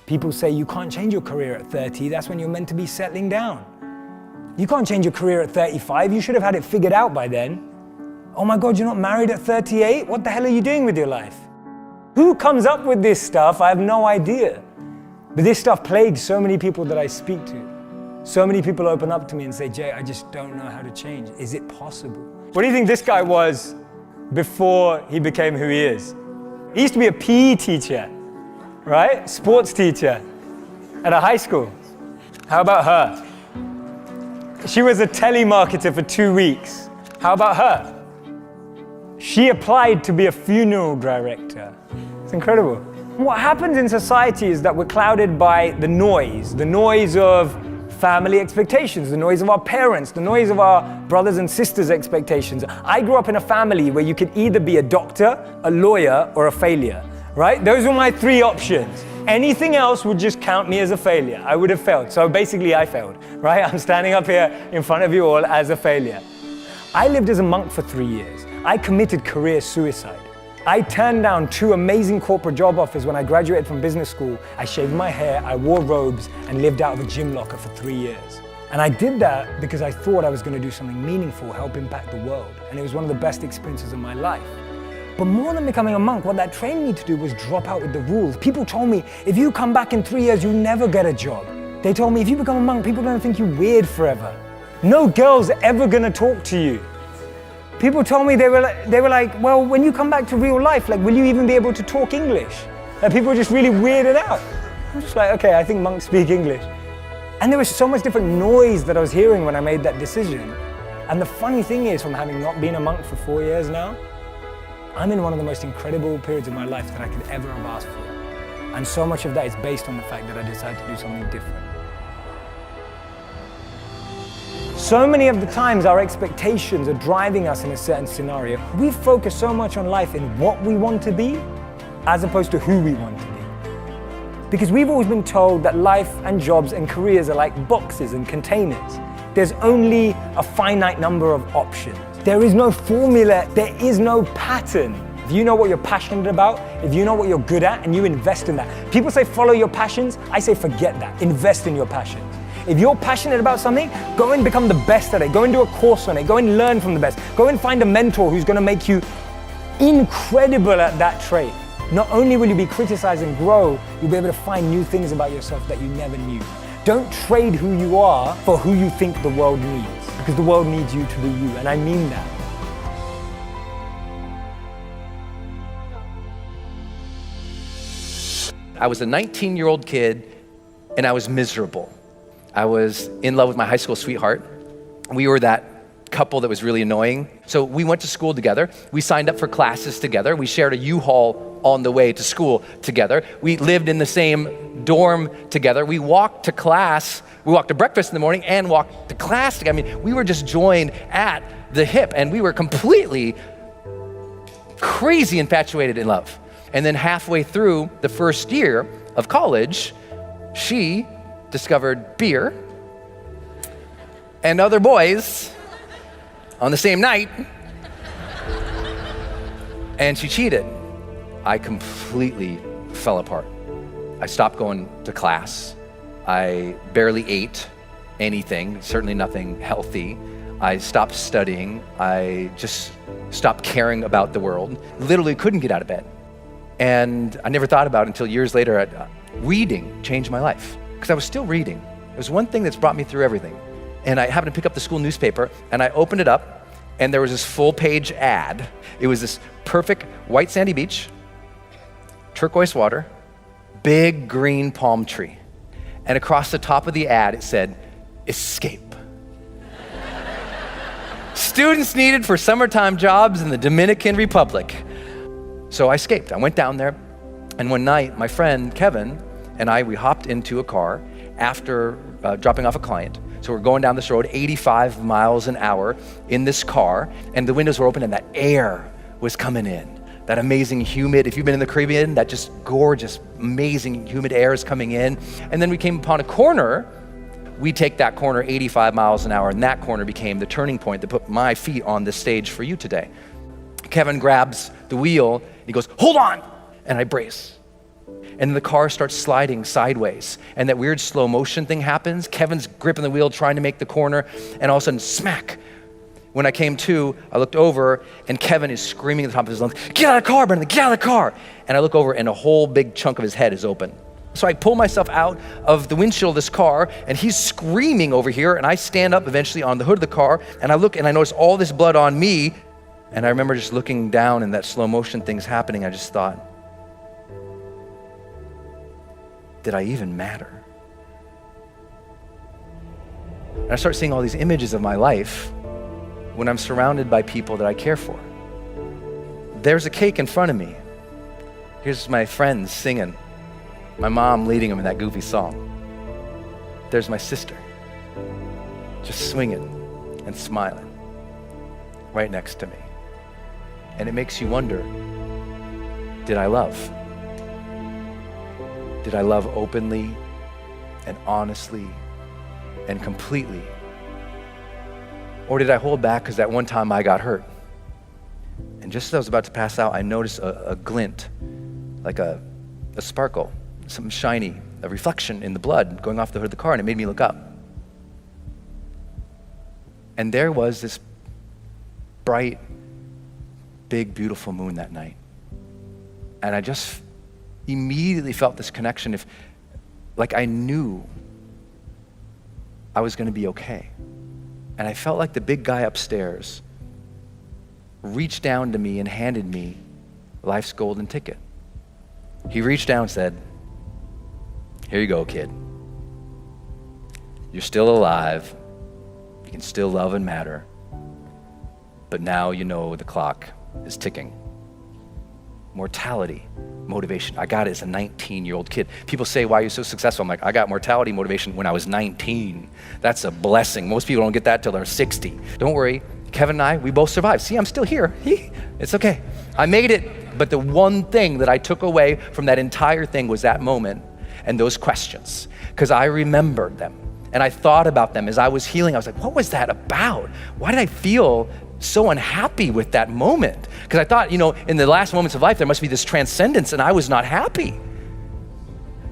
People say you can't change your career at 30, that's when you're meant to be settling down. You can't change your career at 35, you should have had it figured out by then. Oh my God, you're not married at 38? What the hell are you doing with your life? Who comes up with this stuff? I have no idea. But this stuff plagues so many people that I speak to. So many people open up to me and say, Jay, I just don't know how to change. Is it possible? What do you think this guy was before he became who he is? He used to be a PE teacher, right? Sports teacher at a high school. How about her? She was a telemarketer for 2 weeks. How about her? She applied to be a funeral director. It's incredible. What happens in society is that we're clouded by the noise of family expectations, the noise of our parents, the noise of our brothers and sisters' expectations. I grew up in a family where you could either be a doctor, a lawyer, or a failure, right? Those were my 3 options. Anything else would just count me as a failure. I would have failed. So basically I failed, right? I'm standing up here in front of you all as a failure. I lived as a monk for 3 years. I committed career suicide. I turned down 2 amazing corporate job offers when I graduated from business school. I shaved my hair, I wore robes, and lived out of a gym locker for 3 years. And I did that because I thought I was going to do something meaningful, help impact the world. And it was one of the best experiences of my life. But more than becoming a monk, what that trained me to do was drop out with the rules. People told me, if you come back in 3 years, you'll never get a job. They told me, if you become a monk, people are going to think you're weird forever. No girl's ever going to talk to you. People told me, they were like, well, when you come back to real life, like, will you even be able to talk English? Like, people were just really weirded out. I'm just like, okay, I think monks speak English. And there was so much different noise that I was hearing when I made that decision. And the funny thing is, from having not been a monk for 4 years now, I'm in one of the most incredible periods of my life that I could ever have asked for. And so much of that is based on the fact that I decided to do something different. So many of the times our expectations are driving us in a certain scenario. We focus so much on life in what we want to be as opposed to who we want to be. Because we've always been told that life and jobs and careers are like boxes and containers. There's only a finite number of options. There is no formula, there is no pattern. If you know what you're passionate about, if you know what you're good at, and you invest in that. People say follow your passions, I say forget that, invest in your passions. If you're passionate about something, go and become the best at it. Go and do a course on it. Go and learn from the best. Go and find a mentor who's going to make you incredible at that trait. Not only will you be criticized and grow, you'll be able to find new things about yourself that you never knew. Don't trade who you are for who you think the world needs, because the world needs you to be you, and I mean that. I was a 19-year-old kid, and I was miserable. I was in love with my high school sweetheart. We were that couple that was really annoying. So we went to school together. We signed up for classes together. We shared a U-Haul on the way to school together. We lived in the same dorm together. We walked to class. We walked to breakfast in the morning and walked to class together. I mean, we were just joined at the hip, and we were completely crazy infatuated in love. And then halfway through the first year of college, she discovered beer and other boys on the same night, and she cheated. I completely fell apart. I stopped going to class. I barely ate anything, certainly nothing healthy. I stopped studying. I just stopped caring about the world. Literally couldn't get out of bed. And I never thought about it until years later. Reading changed my life, because I was still reading. It was one thing that's brought me through everything. And I happened to pick up the school newspaper, and I opened it up, and there was this full-page ad. It was this perfect white sandy beach, turquoise water, big green palm tree. And across the top of the ad, it said, "Escape." Students needed for summertime jobs in the Dominican Republic. So I escaped. I went down there, and one night, my friend Kevin and I, we hopped into a car after dropping off a client. So we're going down this road, 85 miles an hour in this car, and the windows were open and that air was coming in. That amazing humid, if you've been in the Caribbean, that just gorgeous, amazing humid air is coming in. And then we came upon a corner. We take that corner 85 miles an hour, and that corner became the turning point that put my feet on this stage for you today. Kevin grabs the wheel, he goes, "Hold on!" And I brace. And the car starts sliding sideways. And that weird slow motion thing happens. Kevin's gripping the wheel, trying to make the corner. And all of a sudden, smack. When I came to, I looked over and Kevin is screaming at the top of his lungs, "Get out of the car, Brendon, get out of the car." And I look over and a whole big chunk of his head is open. So I pull myself out of the windshield of this car and he's screaming over here, and I stand up eventually on the hood of the car and I look and I notice all this blood on me. And I remember just looking down and that slow motion thing's happening. I just thought, did I even matter? And I start seeing all these images of my life when I'm surrounded by people that I care for. There's a cake in front of me. Here's my friends singing. My mom leading them in that goofy song. There's my sister, just swinging and smiling right next to me. And it makes you wonder, did I love? Did I love openly and honestly and completely? Or did I hold back because that one time I got hurt? And just as I was about to pass out, I noticed a glint, like a sparkle, something shiny, a reflection in the blood going off the hood of the car, and it made me look up. And there was this bright, big, beautiful moon that night. And I just immediately felt this connection, like I knew I was gonna be okay. And I felt like the big guy upstairs reached down to me and handed me life's golden ticket. He reached down and said, "Here you go, kid. You're still alive. You can still love and matter. But now you know the clock is ticking." Mortality, motivation. I got it as a 19-year-old kid. People say, "Why are you so successful?" I'm like, I got mortality motivation when I was 19. That's a blessing. Most people don't get that till they're 60. Don't worry, Kevin and I, we both survived. See, I'm still here. It's okay. I made it. But the one thing that I took away from that entire thing was that moment and those questions, because I remembered them and I thought about them as I was healing. I was like, what was that about? Why did I feel so unhappy with that moment? Because I thought, in the last moments of life, there must be this transcendence, and I was not happy.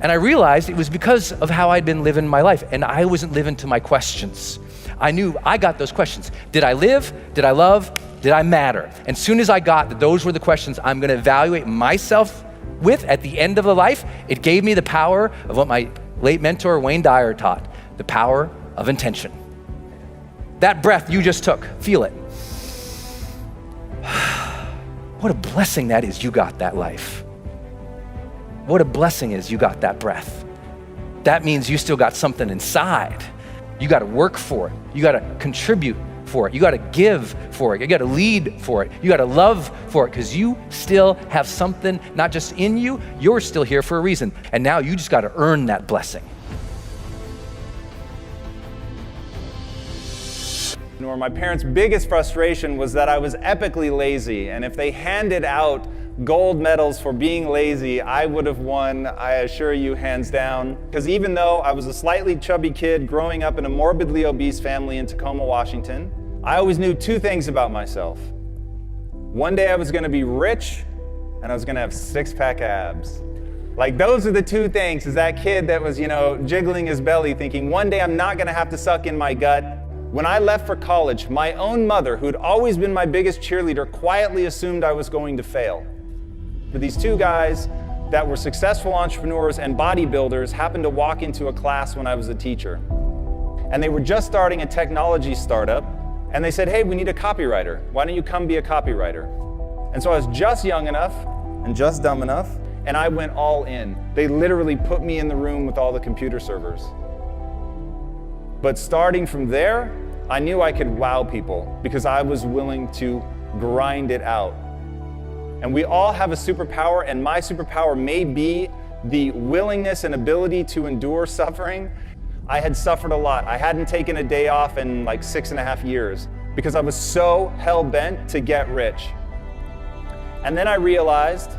And I realized it was because of how I'd been living my life, and I wasn't living to my questions. I knew I got those questions. Did I live? Did I love? Did I matter? And soon as I got that those were the questions I'm gonna evaluate myself with at the end of the life, it gave me the power of what my late mentor, Wayne Dyer, taught, the power of intention. That breath you just took, feel it. What a blessing that is you got that life. What a blessing is you got that breath. That means you still got something inside. You gotta work for it. You gotta contribute for it. You gotta give for it. You gotta lead for it. You gotta love for it, because you still have something not just in you, you're still here for a reason. And now you just gotta earn that blessing. My parents' biggest frustration was that I was epically lazy, and if they handed out gold medals for being lazy, I would have won, I assure you, hands down. Because even though I was a slightly chubby kid growing up in a morbidly obese family in Tacoma, Washington, I always knew two things about myself. One day I was gonna be rich, and I was gonna have six-pack abs. Like, those are the two things, is that kid that was, jiggling his belly thinking, one day I'm not gonna have to suck in my gut. When I left for college, my own mother, who had always been my biggest cheerleader, quietly assumed I was going to fail. But these two guys that were successful entrepreneurs and bodybuilders happened to walk into a class when I was a teacher. And they were just starting a technology startup, and they said, "Hey, we need a copywriter. Why don't you come be a copywriter?" And so I was just young enough and just dumb enough, and I went all in. They literally put me in the room with all the computer servers. But starting from there, I knew I could wow people because I was willing to grind it out. And we all have a superpower, and my superpower may be the willingness and ability to endure suffering. I had suffered a lot. I hadn't taken a day off in like 6.5 years because I was so hell-bent to get rich. And then I realized,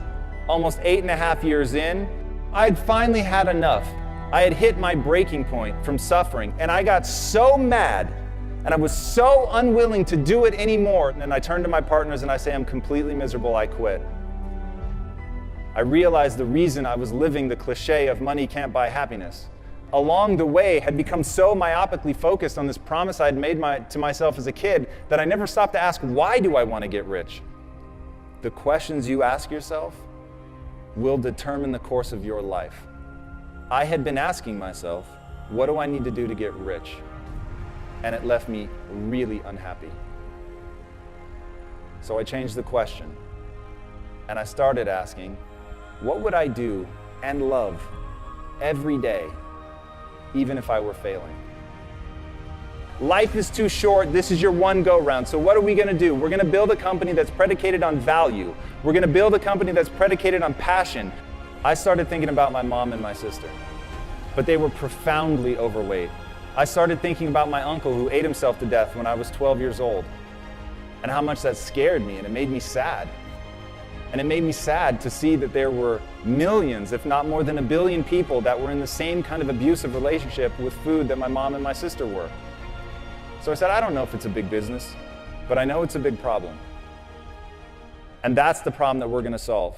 almost 8.5 years in, I'd finally had enough. I had hit my breaking point from suffering, and I got so mad, and I was so unwilling to do it anymore. And I turned to my partners and I say, "I'm completely miserable, I quit." I realized the reason I was living the cliche of money can't buy happiness, along the way, had become so myopically focused on this promise I had made to myself as a kid that I never stopped to ask, why do I want to get rich? The questions you ask yourself will determine the course of your life. I had been asking myself, what do I need to do to get rich? And it left me really unhappy. So I changed the question, and I started asking, what would I do and love every day, even if I were failing? Life is too short. This is your one go-round. So what are we going to do? We're going to build a company that's predicated on value. We're going to build a company that's predicated on passion. I started thinking about my mom and my sister, but they were profoundly overweight. I started thinking about my uncle who ate himself to death when I was 12 years old, and how much that scared me, and it made me sad. And it made me sad to see that there were millions, if not more than 1 billion people that were in the same kind of abusive relationship with food that my mom and my sister were. So I said, I don't know if it's a big business, but I know it's a big problem. And that's the problem that we're going to solve.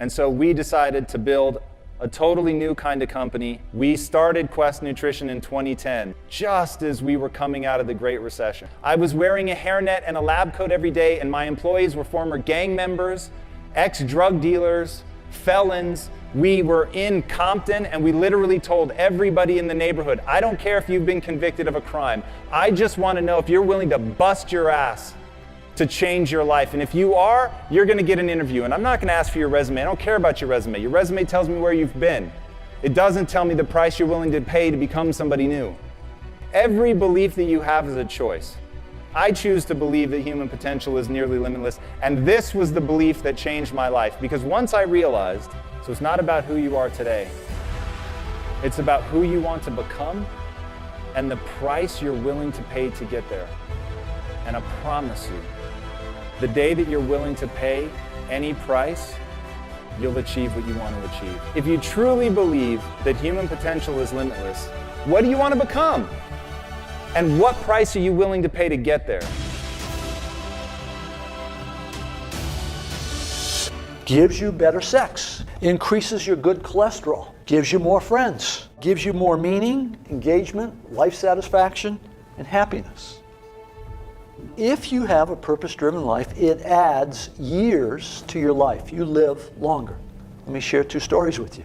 And so we decided to build a totally new kind of company. We started Quest Nutrition in 2010, just as we were coming out of the Great Recession. I was wearing a hairnet and a lab coat every day, and my employees were former gang members, ex-drug dealers, felons. We were in Compton, and we literally told everybody in the neighborhood, I don't care if you've been convicted of a crime. I just want to know if you're willing to bust your ass to change your life. And if you are, you're going to get an interview. And I'm not going to ask for your resume. I don't care about your resume. Your resume tells me where you've been. It doesn't tell me the price you're willing to pay to become somebody new. Every belief that you have is a choice. I choose to believe that human potential is nearly limitless. And this was the belief that changed my life. Because once I realized, so it's not about who you are today. It's about who you want to become and the price you're willing to pay to get there. And I promise you, the day that you're willing to pay any price, you'll achieve what you want to achieve. If you truly believe that human potential is limitless, what do you want to become? And what price are you willing to pay to get there? Gives you better sex, increases your good cholesterol, gives you more friends, gives you more meaning, engagement, life satisfaction, and happiness. If you have a purpose-driven life, it adds years to your life. You live longer. Let me share 2 stories with you.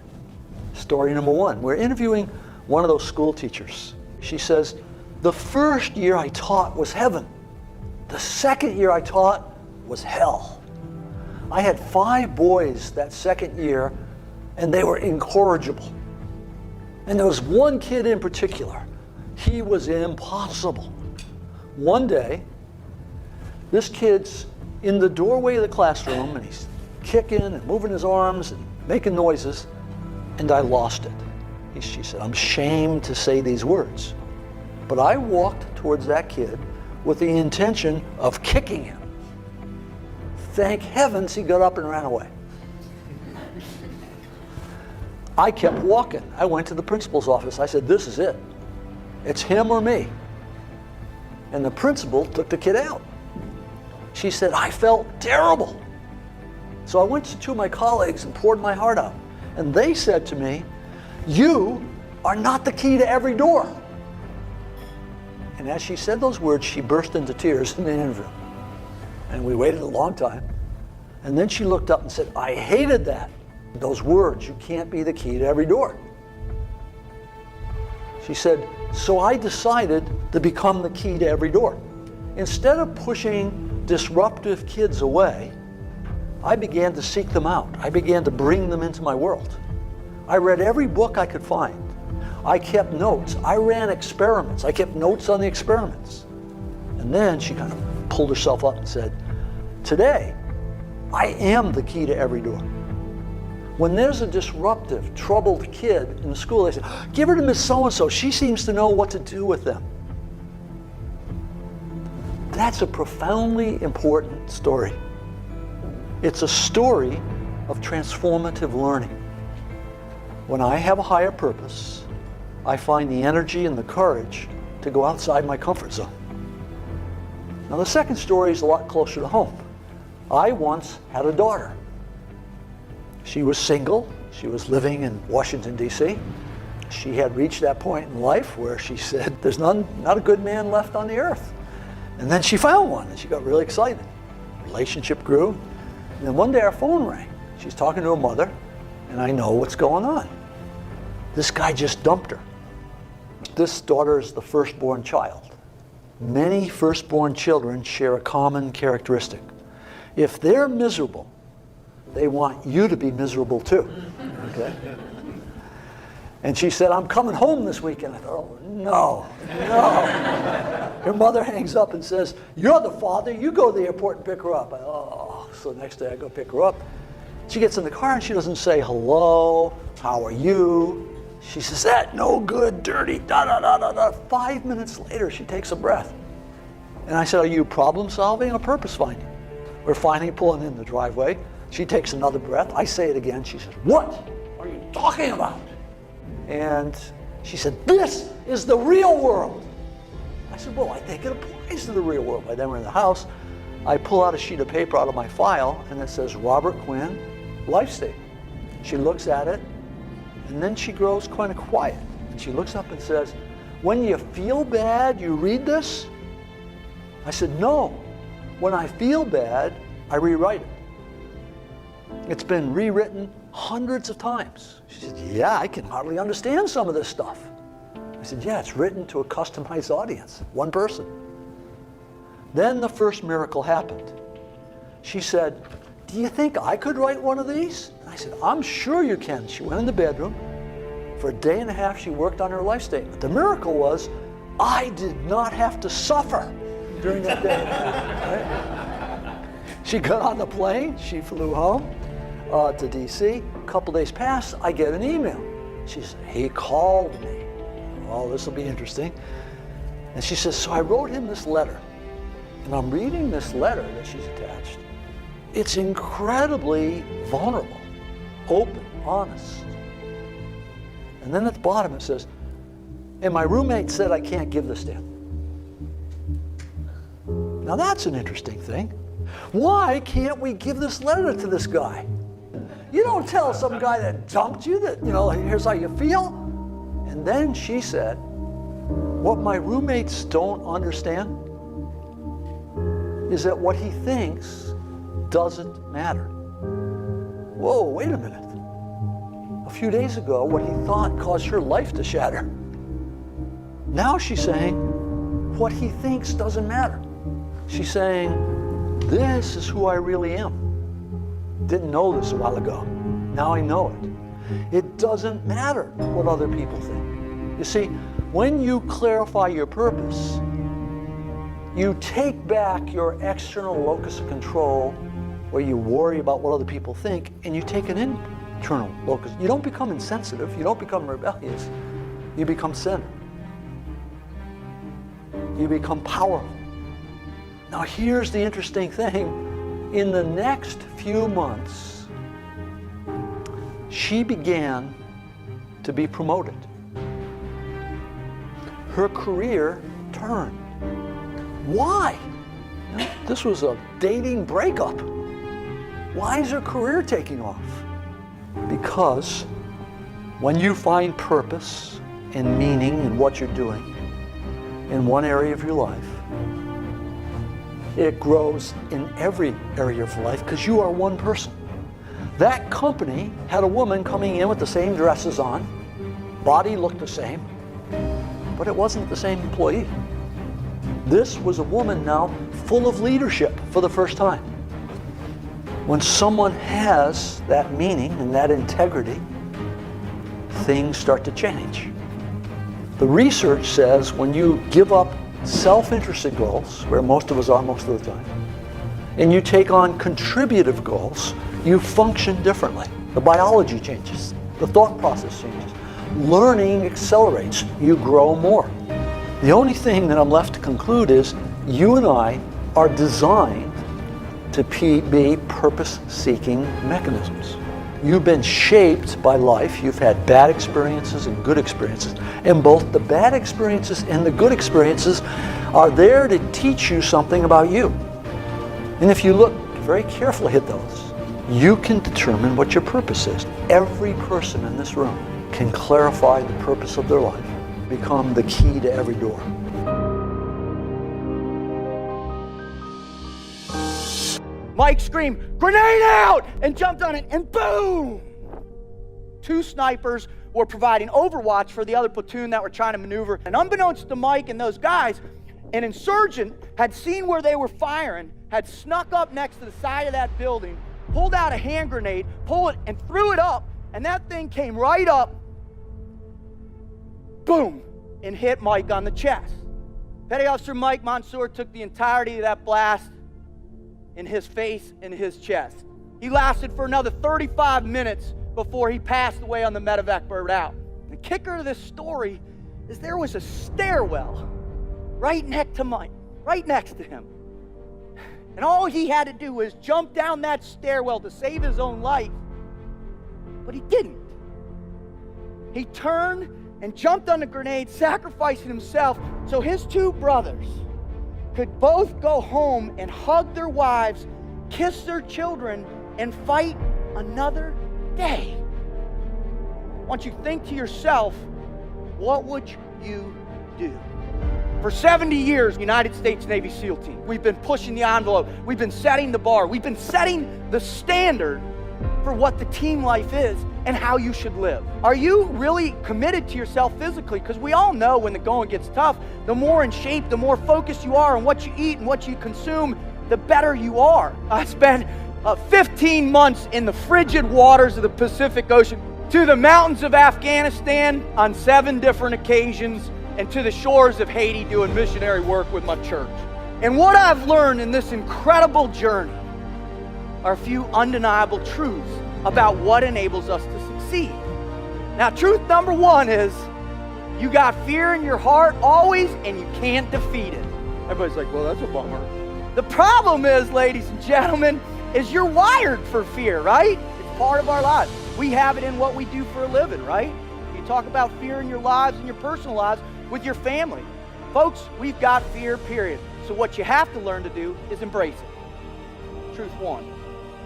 Story number 1, we're interviewing one of those school teachers. She says, the first year I taught was heaven. The second year I taught was hell. I had 5 boys that second year, and they were incorrigible. And there was one kid in particular. He was impossible. One day, this kid's in the doorway of the classroom, and he's kicking and moving his arms and making noises, and I lost it. She said, I'm ashamed to say these words, but I walked towards that kid with the intention of kicking him. Thank heavens he got up and ran away. I kept walking. I went to the principal's office. I said, this is it. It's him or me. And the principal took the kid out. She said, I felt terrible. So I went to 2 of my colleagues and poured my heart out. And they said to me, you are not the key to every door. And as she said those words, she burst into tears in the interview. And we waited a long time. And then she looked up and said, I hated that. Those words, you can't be the key to every door. She said, so I decided to become the key to every door. Instead of pushing disruptive kids away, I began to seek them out. I began to bring them into my world. I read every book I could find. I kept notes. I ran experiments. I kept notes on the experiments. And then she kind of pulled herself up and said, today, I am the key to every door. When there's a disruptive, troubled kid in the school, they say, give her to Miss So-and-so. She seems to know what to do with them. That's a profoundly important story. It's a story of transformative learning. When I have a higher purpose, I find the energy and the courage to go outside my comfort zone. Now, the second story is a lot closer to home. I once had a daughter. She was single. She was living in Washington, D.C. She had reached that point in life where she said, there's not a good man left on the earth. And then she found one, and she got really excited. Relationship grew. And then one day our phone rang. She's talking to her mother, and I know what's going on. This guy just dumped her. This daughter is the firstborn child. Many firstborn children share a common characteristic. If they're miserable, they want you to be miserable too. Okay? And she said, I'm coming home this weekend. I thought, oh, no. Her mother hangs up and says, you're the father, you go to the airport and pick her up. So the next day I go pick her up. She gets in the car and she doesn't say, hello, how are you? She says, that no good, dirty, da-da-da-da-da. 5 minutes later, she takes a breath. And I said, are you problem solving or purpose finding? We're finally pulling in the driveway. She takes another breath. I say it again. She says, what are you talking about? And she said, this is the real world. I said, well, I think it applies to the real world. By then we're in the house. I pull out a sheet of paper out of my file, and it says, Robert Quinn, life statement. She looks at it, and then she grows kind of quiet. And she looks up and says, when you feel bad, you read this? I said, no. When I feel bad, I rewrite it. It's been rewritten hundreds of times. She said, yeah, I can hardly understand some of this stuff. I said, yeah, it's written to a customized audience, one person. Then the first miracle happened. She said, do you think I could write one of these? And I said, I'm sure you can. She went in the bedroom. For a day and a half, she worked on her life statement. The miracle was, I did not have to suffer during that day. Right? She got on the plane. She flew home to D.C. A couple days passed. I get an email. She said, he called me. Oh, this will be interesting. And she says, so I wrote him this letter. And I'm reading this letter that she's attached. It's incredibly vulnerable, open, honest. And then at the bottom it says, and my roommate said I can't give this to him. Now that's an interesting thing. Why can't we give this letter to this guy? You don't tell some guy that dumped you that, here's how you feel. And then she said, what my roommates don't understand is that what he thinks doesn't matter. Whoa, wait a minute. A few days ago, what he thought caused her life to shatter. Now she's saying, what he thinks doesn't matter. She's saying, this is who I really am. Didn't know this a while ago. Now I know it. It doesn't matter what other people think. You see, when you clarify your purpose, you take back your external locus of control where you worry about what other people think, and you take an internal locus. You don't become insensitive. You don't become rebellious. You become centered. You become powerful. Now here's the interesting thing. In the next few months, she began to be promoted. Her career turned. Why? This was a dating breakup. Why is her career taking off? Because when you find purpose and meaning in what you're doing in one area of your life, it grows in every area of life because you are one person. That company had a woman coming in with the same dresses on, body looked the same, but it wasn't the same employee. This was a woman now full of leadership for the first time. When someone has that meaning and that integrity, things start to change. The research says when you give up self-interested goals, where most of us are most of the time, and you take on contributive goals, you function differently. The biology changes, the thought process changes. Learning accelerates, you grow more. The only thing that I'm left to conclude is you and I are designed to be purpose-seeking mechanisms. You've been shaped by life. You've had bad experiences and good experiences. And both the bad experiences and the good experiences are there to teach you something about you. And if you look very carefully at those, You can determine what your purpose is. Every person in this room can clarify the purpose of their life, become the key to every door. Mike screamed, "Grenade out!" and jumped on it, and boom! 2 snipers were providing overwatch for the other platoon that were trying to maneuver. And unbeknownst to Mike and those guys, an insurgent had seen where they were firing, had snuck up next to the side of that building, pulled out a hand grenade, pulled it, and threw it up, and that thing came right up, boom, and hit Mike on the chest. Petty Officer Mike Mansour took the entirety of that blast in his face and his chest. He lasted for another 35 minutes before he passed away on the medevac bird out. The kicker to this story is there was a stairwell right next to him. And all he had to do was jump down that stairwell to save his own life, but he didn't. He turned and jumped on the grenade, sacrificing himself so his 2 brothers could both go home and hug their wives, kiss their children, and fight another day. I want you to think to yourself, what would you do? For 70 years, United States Navy SEAL team, we've been pushing the envelope. We've been setting the bar. We've been setting the standard for what the team life is and how you should live. Are you really committed to yourself physically? Because we all know when the going gets tough, the more in shape, the more focused you are on what you eat and what you consume, the better you are. I spent 15 months in the frigid waters of the Pacific Ocean, to the mountains of Afghanistan on 7 different occasions, and to the shores of Haiti doing missionary work with my church. And what I've learned in this incredible journey are a few undeniable truths about what enables us to succeed. Now, truth number 1 is you got fear in your heart always, and you can't defeat it. Everybody's like, well, that's a bummer. The problem is, ladies and gentlemen, is you're wired for fear, right? It's part of our lives. We have it in what we do for a living, right? You talk about fear in your lives and your personal lives with your family. Folks, we've got fear, period. So what you have to learn to do is embrace it. Truth 1.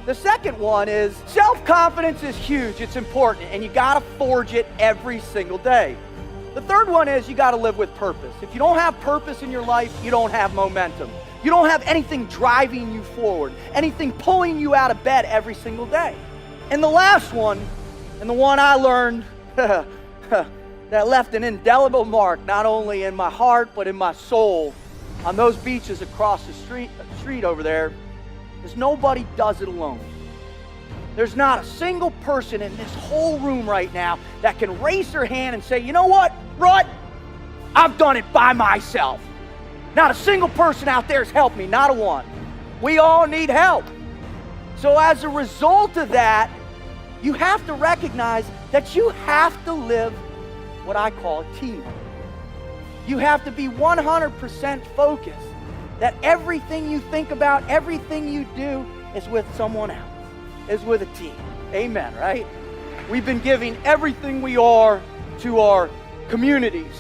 The second one is self-confidence is huge. It's important, and you gotta forge it every single day. The third one is you gotta live with purpose. If you don't have purpose in your life, you don't have momentum. You don't have anything driving you forward, anything pulling you out of bed every single day. And the last one, and the one I learned that left an indelible mark, not only in my heart, but in my soul, on those beaches across the street over there, is nobody does it alone. There's not a single person in this whole room right now that can raise their hand and say, you know what, Rut, I've done it by myself. Not a single person out there has helped me, not a one. We all need help. So as a result of that, you have to recognize that you have to live what I call a team. You have to be 100% focused that everything you think about, everything you do is with someone else, is with a team. Amen, right? We've been giving everything we are to our communities,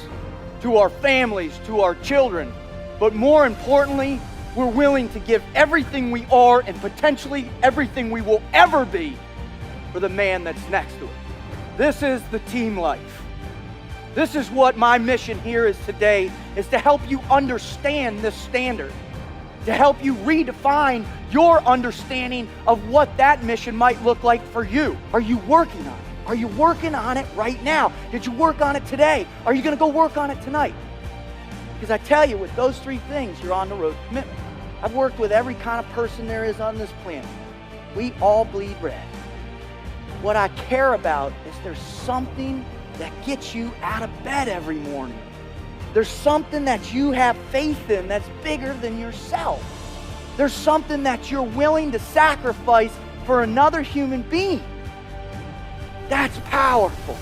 to our families, to our children. But more importantly, we're willing to give everything we are and potentially everything we will ever be for the man that's next to it. This is the team life. This is what my mission here is today, is to help you understand this standard, to help you redefine your understanding of what that mission might look like for you. Are you working on it? Are you working on it right now? Did you work on it today? Are you going to go work on it tonight? Because I tell you, with those 3 things, you're on the road to commitment. I've worked with every kind of person there is on this planet. We all bleed red. What I care about is there's something that gets you out of bed every morning. There's something that you have faith in that's bigger than yourself. There's something that you're willing to sacrifice for another human being. That's powerful.